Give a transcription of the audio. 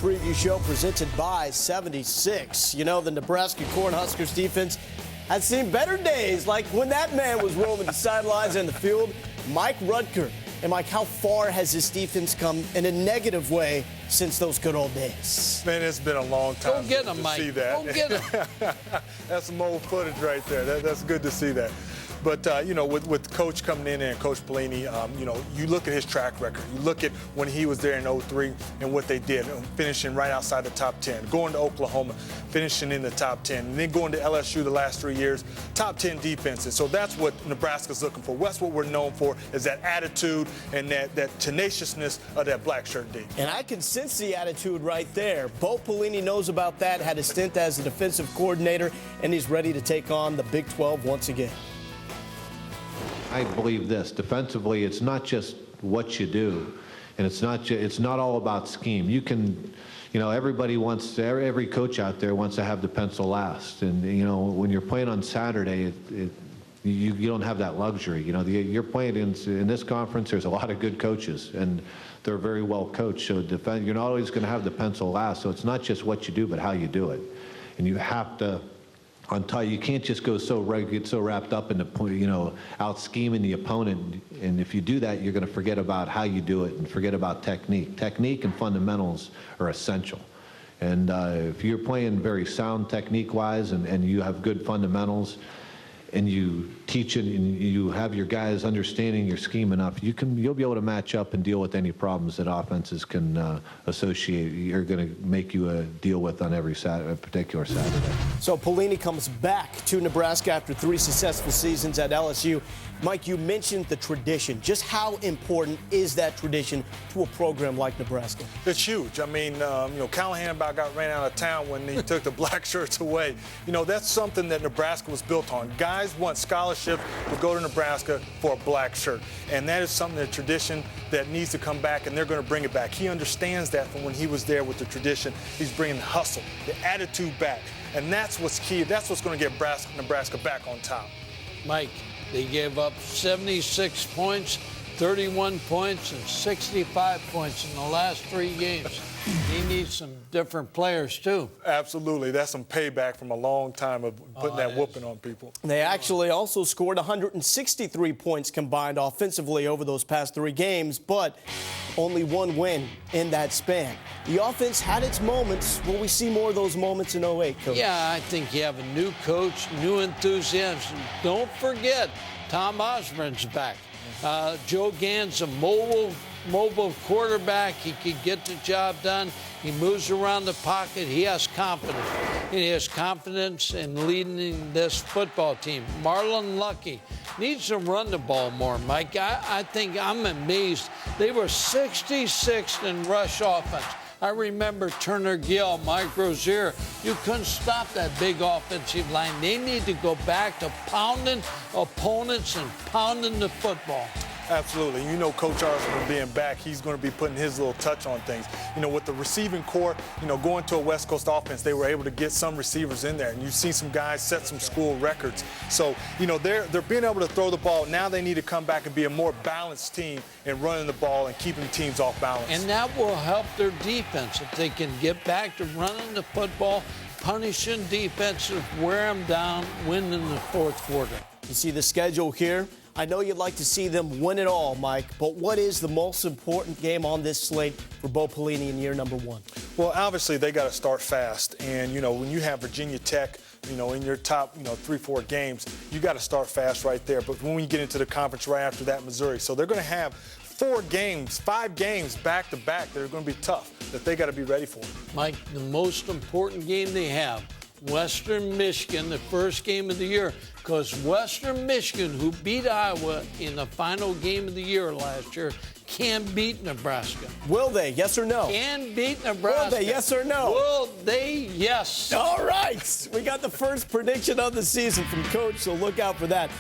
Preview Show presented by 76. You know, the Nebraska Cornhuskers defense has seen better days, like when that man was roaming the sidelines and the field, Mike Rutger. And, Mike, how far has this defense come in a negative way since those good old days? Man, it's been a long time Go get him, to Mike. see that. Go get him. That's some old footage right there. That's good to see that. But, you know, with Coach coming in and Coach Pelini, you know, you look at his track record. You look at when he was there in 03 and what they did, finishing right outside the top 10, going to Oklahoma, finishing in the top 10, and then going to LSU the last 3 years, top 10 defenses. So that's what Nebraska's looking for. That's what we're known for, is that attitude and that tenaciousness of that black shirt D. And I can sense the attitude right there. Bo Pelini knows about that, had a stint as a defensive coordinator, and he's ready to take on the Big 12 once again. I believe this. Defensively, it's not just what you do, and it's not all about scheme. You can, you know, every coach out there wants to have the pencil last, and you know, when you're playing on Saturday, you don't have that luxury. You know, you're playing in this conference. There's a lot of good coaches, and they're very well coached. So you're not always going to have the pencil last. So it's not just what you do, but how you do it, and you have to. You can't just get so wrapped up in the, you know, out scheming the opponent. And if you do that, you're going to forget about how you do it and forget about technique. Technique and fundamentals are essential. And if you're playing very sound technique-wise and you have good fundamentals and you teach it and you have your guys understanding your scheme enough, you'll be able to match up and deal with any problems that offenses can associate. Are going to make you deal with on every particular Saturday. So Pelini comes back to Nebraska after 3 successful seasons at LSU. Mike, you mentioned the tradition. Just how important is that tradition to a program like Nebraska? It's huge. I mean, you know, Callahan about got ran out of town when he took the black shirts away. You know, that's something that Nebraska was built on. Guys want scholarship to go to Nebraska for a black shirt. And that is something, that tradition that needs to come back, and they're going to bring it back. He understands that from when he was there with the tradition. He's bringing the hustle, the attitude back. And that's what's key. That's what's going to get Nebraska back on top. Mike, they gave up 76 points, 31 points, and 65 points in the last 3 games. He needs some different players, too. Absolutely. That's some payback from a long time of putting that whooping on people. They actually also scored 163 points combined offensively over those past 3 games, but only 1 win in that span. The offense had its moments. Will we see more of those moments in 08, Coach? Yeah, I think you have a new coach, new enthusiasm. Don't forget, Tom Osborne's back. Joe Gann's a mobile quarterback. He can get the job done. He moves around the pocket. He has confidence. He has confidence in leading this football team. Marlon Lucky needs to run the ball more, Mike. I think I'm amazed. They were 66th in rush offense. I remember Turner Gill, Mike Rozier. You couldn't stop that big offensive line. They need to go back to pounding opponents and pounding the football. Absolutely. You know, Coach Osborne being back, he's going to be putting his little touch on things. You know, with the receiving core, you know, going to a West Coast offense, they were able to get some receivers in there. And you see some guys set some school records. So, you know, they're being able to throw the ball. Now they need to come back and be a more balanced team in running the ball and keeping teams off balance. And that will help their defense if they can get back to running the football, punishing defenses, wear them down, win in the fourth quarter. You see the schedule here? I know you'd like to see them win it all, Mike, but what is the most important game on this slate for Bo Pelini in year number 1? Well, obviously, they got to start fast. And, you know, when you have Virginia Tech, you know, in your top, you know, 3-4 games, you got to start fast right there. But when we get into the conference right after that, Missouri. So they're going to have 5 games back to back that are going to be tough, that they got to be ready for. Mike, the most important game they have, Western Michigan, the first game of the year, because Western Michigan, who beat Iowa in the final game of the year last year, can beat Nebraska. Will they? Yes or no? Can beat Nebraska. Will they? Yes or no? Will they? Yes. All right. We got the first prediction of the season from Coach, so look out for that.